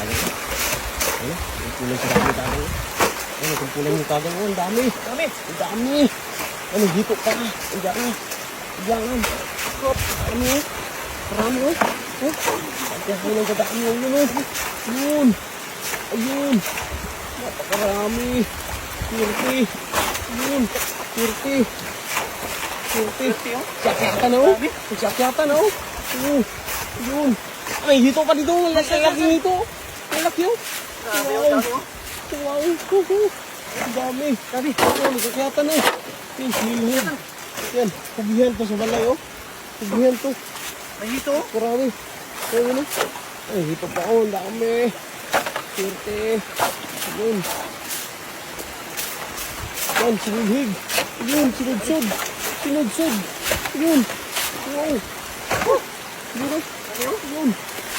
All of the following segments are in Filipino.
tagang. Ayun, kumpulan sa dami tagang. Ayun, kumpulan yung tagang. Oh, ang dami. Ang dami. Ano, dito pa. Ang dami. Jangan. Hop, ano? Marami, oh. Oh, kumpulan sa dami. Yun, oh. Yun. Ayun. Napakarami. 30. Yun. 30. 30. Sakyatan, oh. Sakyatan, oh. Yun. Ay, hito pa dito. Ang laki nito. Ang laki, oh. Wow. Ang dami. Ang sakyatan, oh. Yan, hilid. Yan, pugihan to sa balay, oh. Pugihan to. May hito? Karami. Ayun, oh. Ay, hito pa, oh. Ang dami. 30. Yun. Yan, sinudhig. Yun, sinudsod. Yun. Wow. Yun. Yun.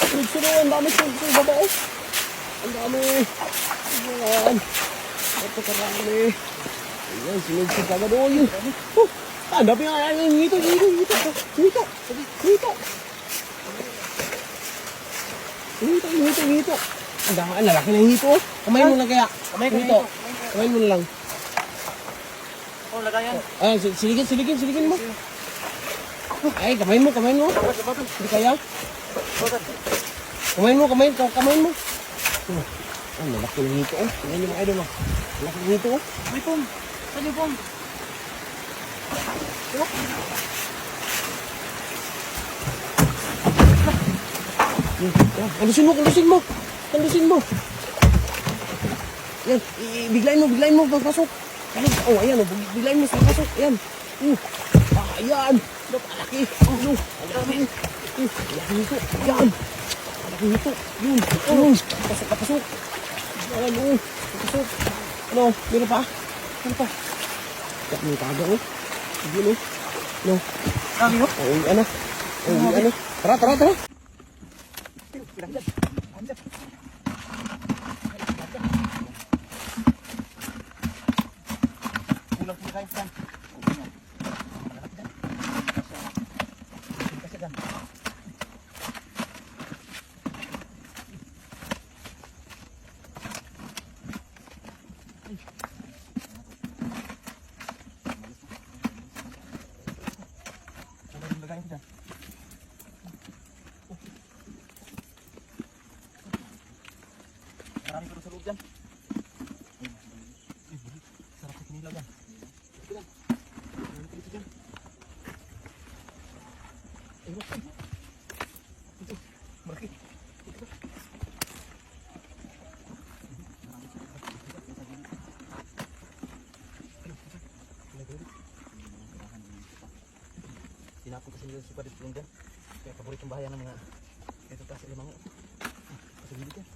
Sinudsod. Ang dami sinudsod. Baba, oh. Ang dami. Yan. Ito karami. Ayan, sinudsod agad. Oh, yun. Oh. Ang dami nga. Hito. Hito. Ang dami. Ang lalaki ng hito. Kamayin mo na kaya. Kamayin mo na lang. Oh, lagayan. Ah, siligin mo. Ay, kamayin mo. Hindi kaya? Kamayin mo. Oh, malaki ng hito, oh. Tingnan niyo mga idol, oh. Malaki ng hito, oh. May pong. Saan yung pong? Kandusin mo. Yan, biglayin mo, pagpasok. Oh, ayan, oh, biglayin mo, pagpasok. Ayan. Ayan. Malaki. Malaki hito. Yan. Malaki hito. Yun. Pasok. Ayan, oh. Pasok. Ano, meron pa? May taga, oh. Yun, oh. Ano? Kami mo? Ano? Tara. Kulang po kayo dyan. Marami ko sa loob dyan. Sarap sa kinilaw yan. Marami. Tinapon kasi nila suka dito dyan. Kaya paboritong bahayan ng mga ito kasi limang sa gilid yan.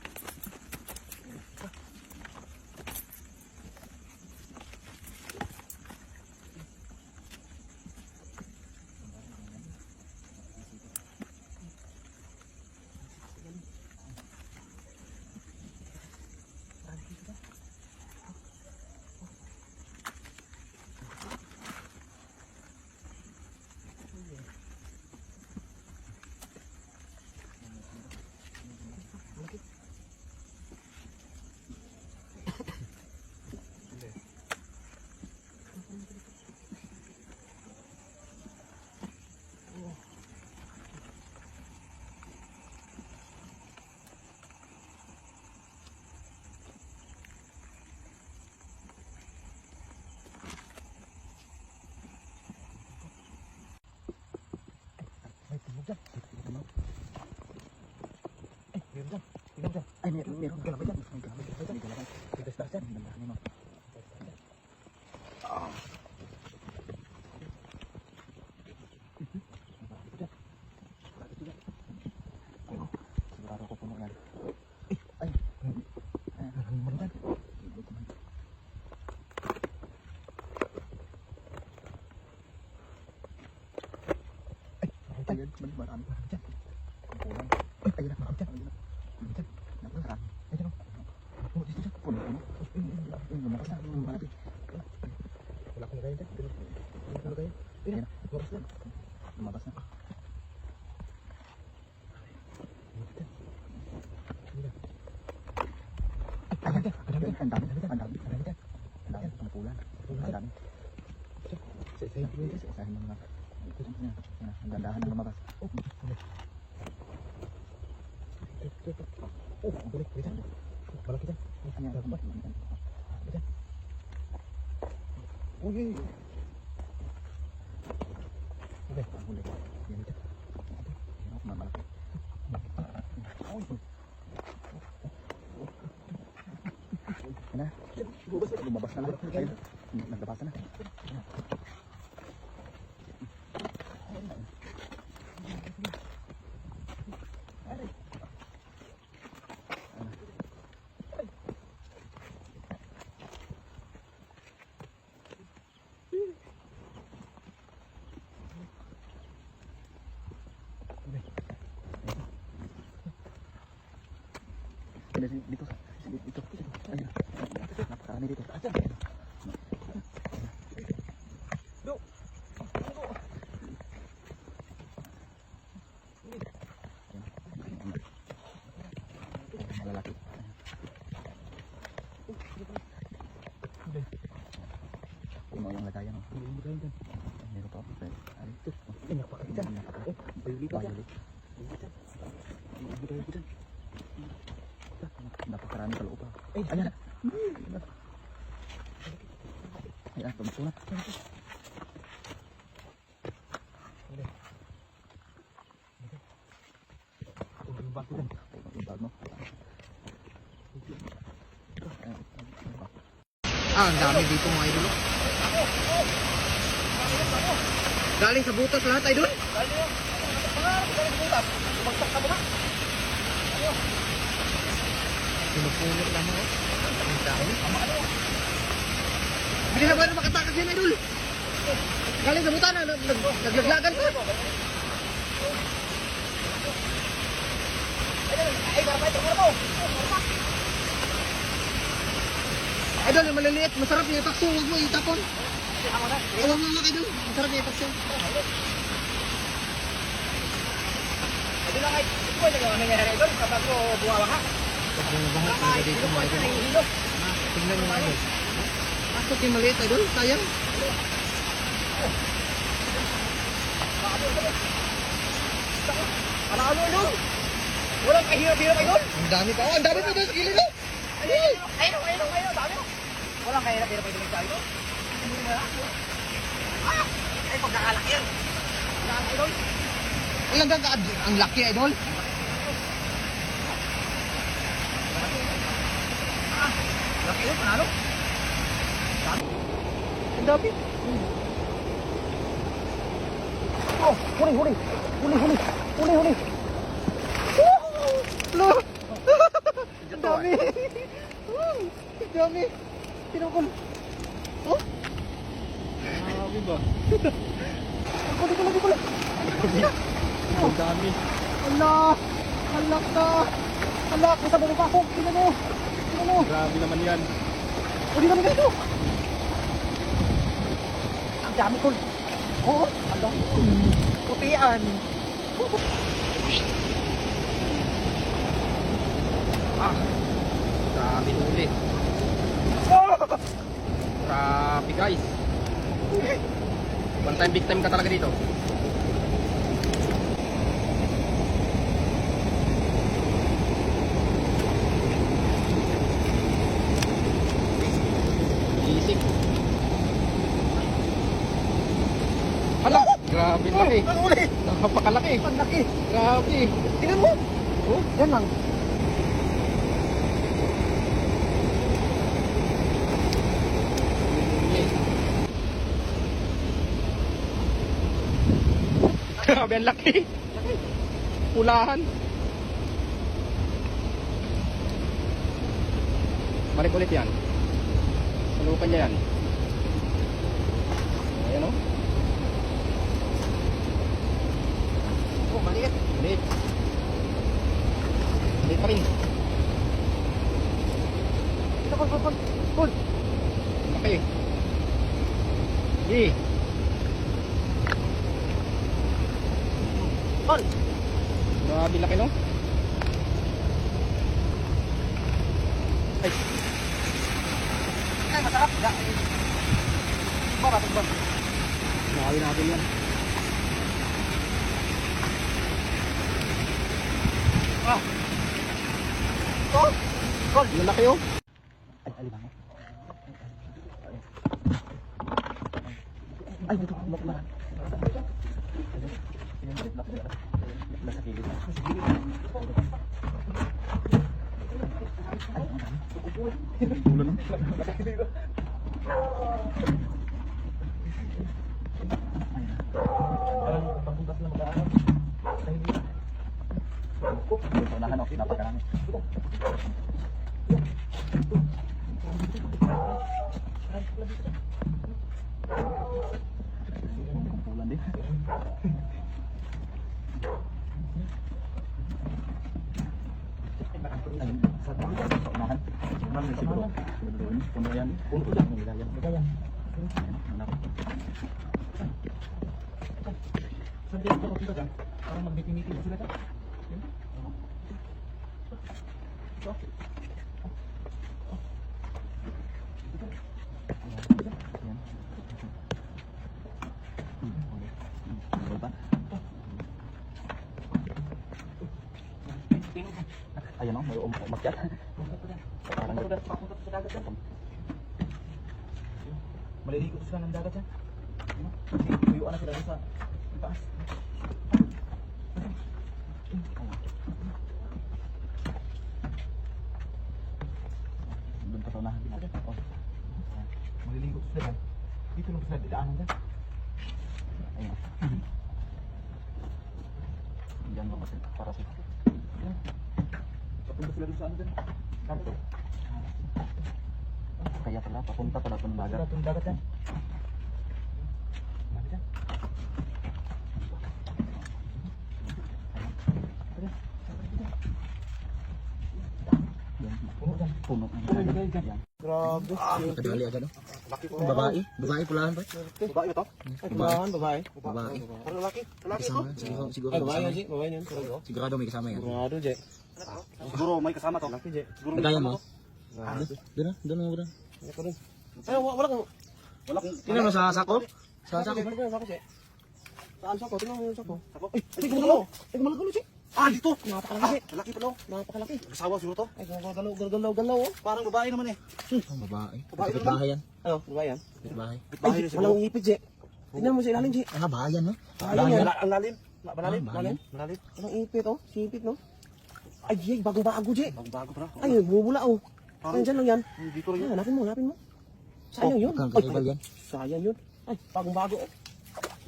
Ay, meron galabay dyan. May galabay dyan. May stars dyan. Sigurado ko puno yan. Ay, marami dyan. Ay, marami dyan. Kumpulan. Ayun na, marami dyan. Wala kong lagay dyan. Lumabas na. Ang dami. Ang dami pampulan. Ang dami. Sa mga ang gandahan ng lumabas. Balik dyan. Malaki dyan. Uy. Huli. Yan dyan. Malaki. Na. Lumabas na lang. Naglabas na. Dito. Ayun. Napakarami dito. Malalaki. Puno yung lagayan. Meron pa. Ito. Napakaganda. Violet. Napakarami sa loob pa. Ayan. Ayan, pamito na. Yung bag mo. Ang dami dito mga idol. Galing sa butas lahat idol. Pinupunit lang mo. Ang dami. Hindi na ba na makatakas yan idol? Galing sa butas naglaglagan pa. Idol, yung maliliit, masarap yung itakso, huwag mo itapon. Huwag mo lang idol, masarap yung itakso. Idol lang ay, ito ay nagawa nangyari idol, kapag ko buwawa ka. Pag bumabahat talaga dito mga idol. Tingnan mo mga idol. Pasok yung maliit idol, sayang. Ano idol? Walang kahirap-hirap idol. Ang dami pa, ang dami pa idol sa gilid no? Ayun, dami. Walang kahirap-hirap idol sa idol. Ay, pagkakalaki yan. Idol. Ilang gagawad? Ang laki idol. Laki yun, panalo. Ang dami. Oh, huli. Lo. Ang dami. Ang dami. Tinukol. Oh. Grabe ba? Kuli. Ang dami. Halak na. Halak, may sabong pa ako. Tingnan mo. Grabe naman yan. Uli naman ganito. Ang dami ko. Oo, ang dami. Putian. Grabe huli. Grabe guys. One time big time ka talaga dito. Isip. Hala, grabe laki. Napakalaki. Ang laki. Grabe. Tingnan mo. Oh, yan lang. Grabe ang laki. Pulahan. Balik ulit yan. Salukan niya yan. Ayan o. Oh, maliit. Maliit pa rin. Ito, Paul. Laki. Sige. Paul. Grabe laki no? Ay. masarap. Ba. Nakain natin yan. Ah. Oh. Kol, yung laki oh. Ay, dito. Bakla. Nasa kilid. Ulan na. Pagpuntas na mag-aaral. Unahan ako, napakarami. Kumpulan din. Ayun, sa unahan. Unahan na siguro. Puno yan. Puno yan. Magayan. Anak. Saan din ako kapita dyan? Parang mag-meeting-meeting sila dyan. Ayan o, may umakyat. Parang Maliligo sila ng dagat yan. tuyuan na sila sa taas. Doon pa sa unahan natin. Maliligo sila dyan. Dito lang sila didaanan dyan. Ayun. Diyan ba kasi para sa Papunta sila dun sa ano dyan. Dagat. kaya pala papunta pala itong dagat. Itong dagat yan. Mali dyan. Puno ng dagat. Yan. Grabe. Kadali agad oh. Laki ko. Babae, babae pulahan pa. Babae ba to? Babae. Babae. Babae. Parang lalaki. Lalaki ito. Kasama, siguro, siguro Ay, babae kasama. yan, Ji. Babae yan. Sigurado. Sigurado may kasama yan. Sigurado, Je. Siguro may kasama to. Laki, Je. Siguro may Kaya kasama mo? to. Ah, Doon na, doon na, doon na. Ako rin. Ay, wala kang... Wala kang... Tingnan mo sa sako. Sa sako. Sako, sako, Je. Saan sako? Tingnan mo yung sako. Sako. Ay, gumagalaw. Ay, gumagalaw, Je. Ah, dito. Napakalaki. Lalaki pa, no? Napakalaki. Kasawa siguro to? Ay, gumagalaw, oh. Parang babae naman eh. Ang babae. Babae Kapit naman. bahay yan. Ano? Babae yan? Kapit bahay. Babae na siguro. Walang ngipit, Je. Tingnan mo sa ilalim, Je. Ah, bahay yan no? Malalim yan. Ang lalim. Malalim. Ah, Malalim. Malalim. Walang ipit, oh. Sipit, no? Ay, Je. Bago-bago, Je. Bago-bago pa. Ay, bumula, oh. Nandiyan lang yan. Dito lang yan. Hanapin mo, hanapin mo. Sayang yun. Kang kakibal yan. Sayang yun. Ay, bagong-bago, oh.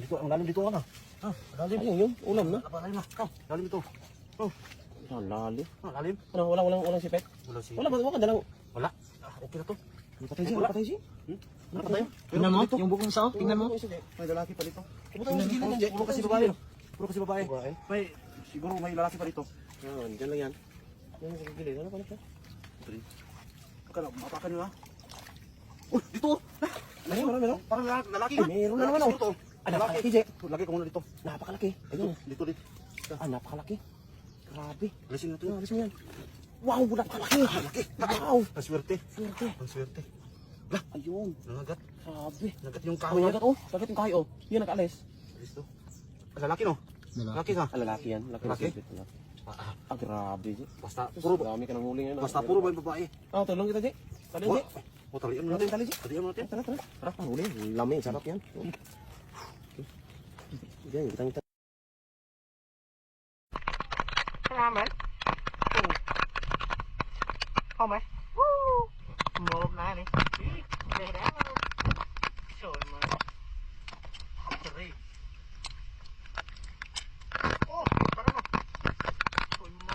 Dito, ang lalim dito, ano? Ah, lalim. Sayang yun. Ulam na. Lalim na. Lalim dito. Oh. Ah, lalim. Ah, lalim. Ano, walang sipit? Walang sipit. Wala, wala ka dalang. Wala. Ah, okay na to. Patay siya, patay siya. Patay. Tingnan mo, yung bukong sao, tingnan mo. May lalaki pa dito. Puro kasi babae. Puro kasi babae. May, siguro may lalaki pa dito. Ah, dyan lang yan. Yan sa gilid. Ano pa nito? Baka mapakan nyo ha. Oh, dito! Meron. Parang lalaki ha. Meron na naman oh. Ah, napakalaki, Je. Lagay ko muna dito. Napakalaki. Ayun. Dito. Ah, napakalaki. Grabe. Alising na ito. Alising mo yan. Wow, napakalaki. Wow. Ang swerte. Ang swerte. Lah, ayun. Nangagat. Grabe. Nagat yung kahoy. Nagat oh. Nagat yung kahoy oh. Yan nag-alis. Alis to. Lalaki no? Lalaki ka? Ah, lalaki yan. Lalaki? Ah, grabe, Je. Basta puro dami ka nang huli ngayon. Basta puro ba yung babae? Ah, tulong kita, Je. Tali, Je. O, talian mo natin. Talian mo natin. Tara. Tara, huli. Lami, sarap yan. Diyan, kita. Ramen. Không ấy. Một này này. Về đá luôn. Trời mà. Không thể đi. Ô, bắt đầu. Trời mà.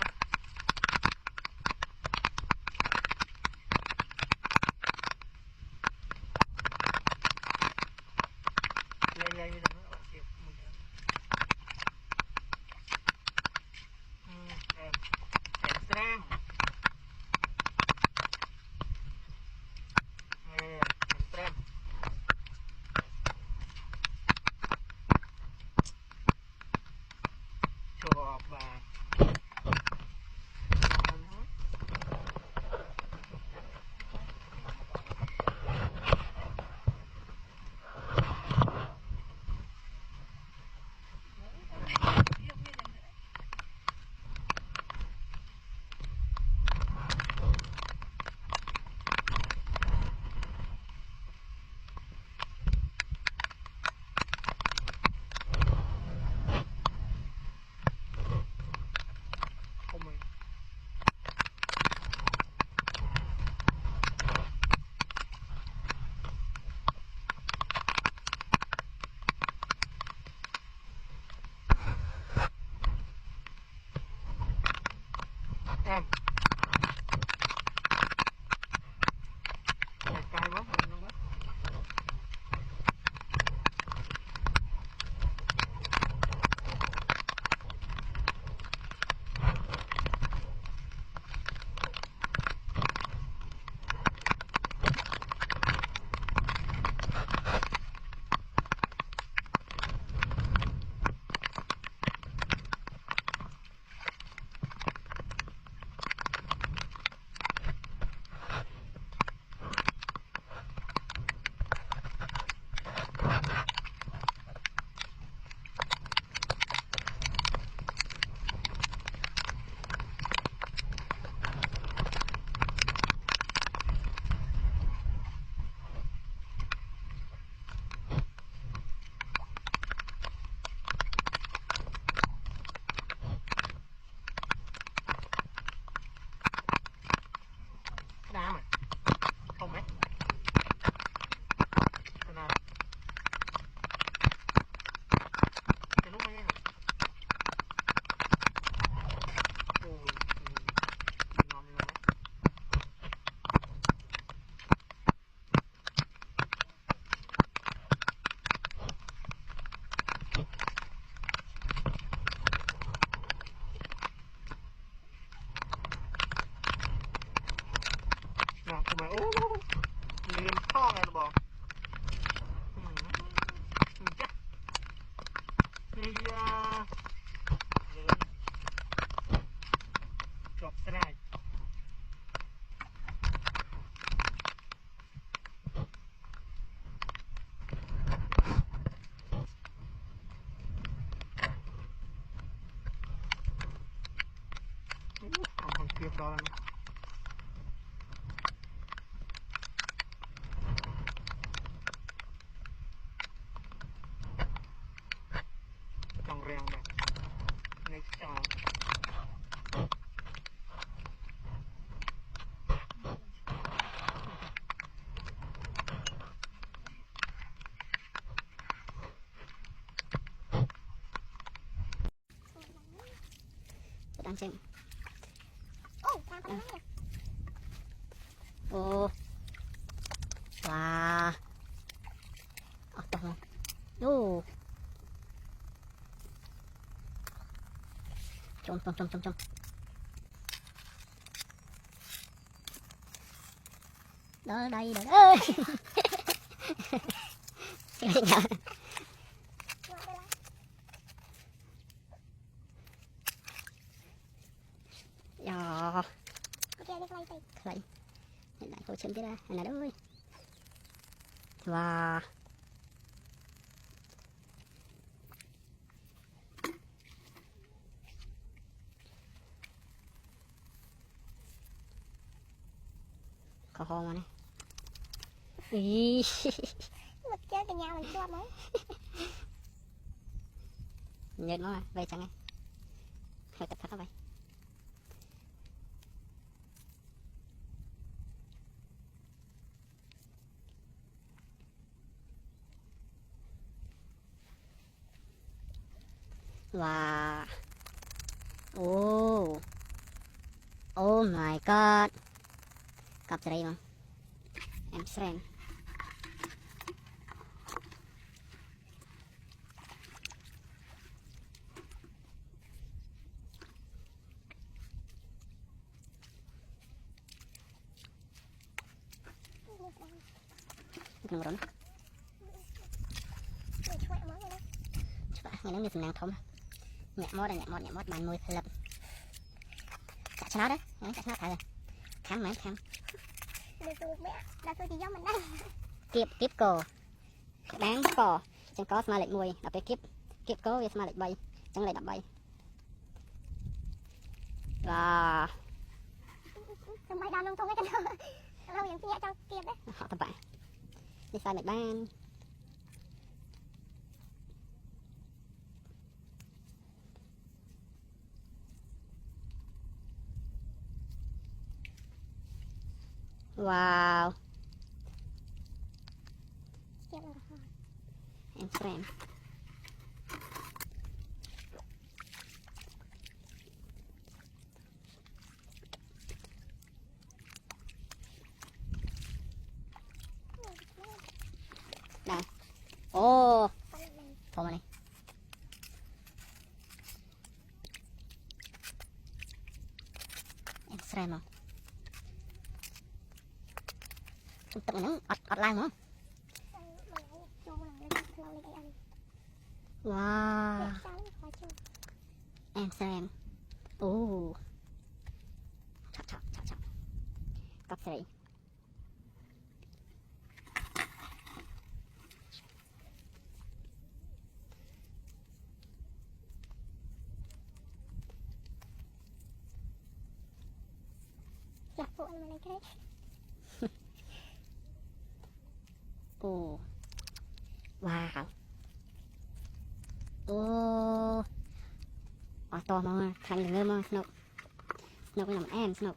Lên như đó. Em trem. em cay quá luôn đó. Đá mà không mấy thế nào cái lúc ấy ôi ngon như vậy nào tụi mày ô liềm kho này là bỏ chắc đi chọc cái này còn kịp đó là trong rèn này ngay trong đang xem ô wow to không ô trông đó đây rồi ơi dạ clay hiện tại tôi xem cái ra này đó ơi và có ho mà này ý Lực chơi cả nhà mình chưa mấy. nhớ nó về chẳng nghe hơi tập thật đó vậy wow oh oh my god cặp đây mà em xem Ngon ngày nắng như nào thông nhẹ mót bàn môi lập chả cho nó đấy chả cho nó thả rồi khám mấy khám là tôi chỉ do mình đây kiếp cổ đáng cổ chẳng có smile lệch mùi đập cái kiếp cố với smile lệch bay chẳng lại đập bay và tụi mày đàn ông trong cái cân lâu những nhẹ trong kiếp đấy họ tập bạn đi sai mệt ban wow em xem srem không tập nó ọt lang không Chô là lên lâu lên ăn. wow Sáng khỏi chô. em srem ô chọc chọc chọc chọc cặp sợi Dạ phụ anh mà lên cái đấy. ô wow ô to mà thành người mà snow snow cái làm em snow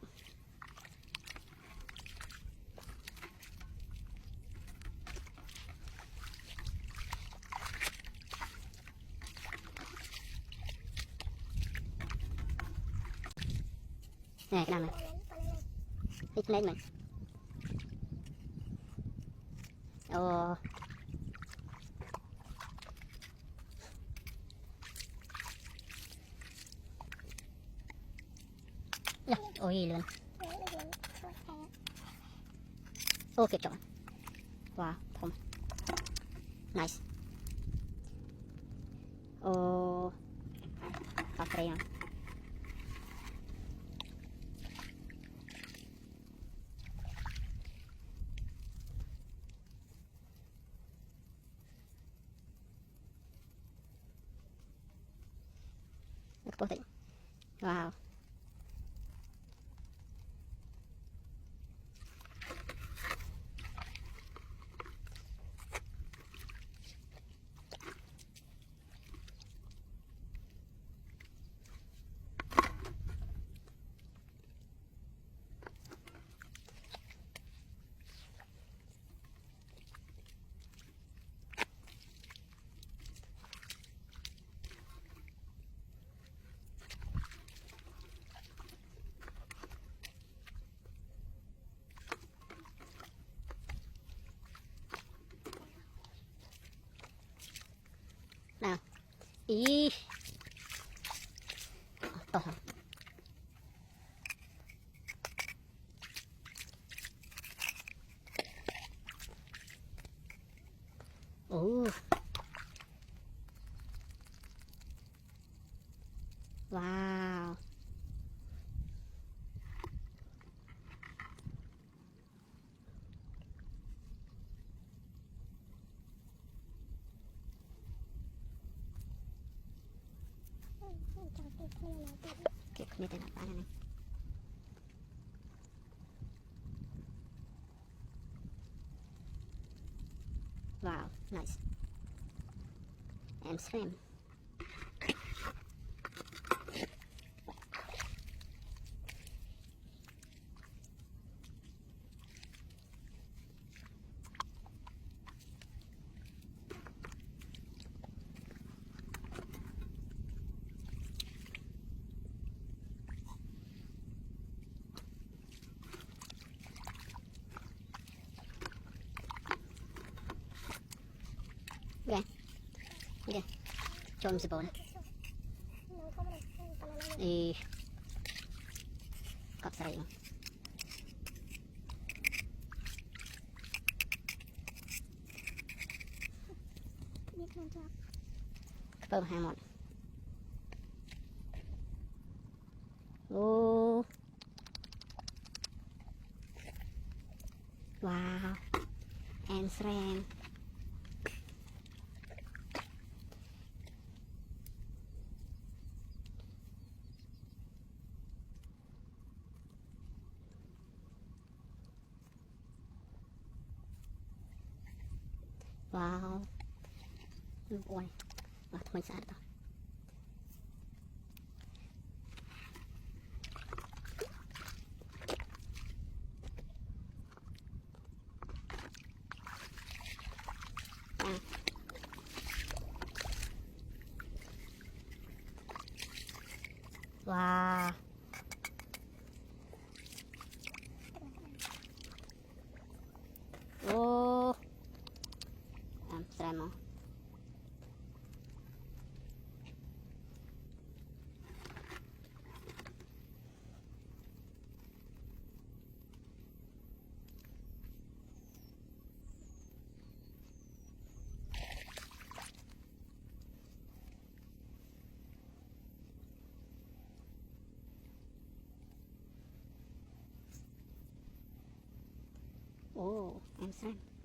nè cái nào này hít lên mày ồ dạ ôi luôn ô kịp chọn wow thông nice ô cà phê không có thể wow nào ý to hả ồ wow kịp như thế nào bạn này wow nice em xem Oke, coba si bawah. Cặp sợi Bơm hai món. Oh. Wow. And srem. Wow. Ôi. Và mình sẽ đó. Wow. Oh. Sremo. Oh, ang sarap.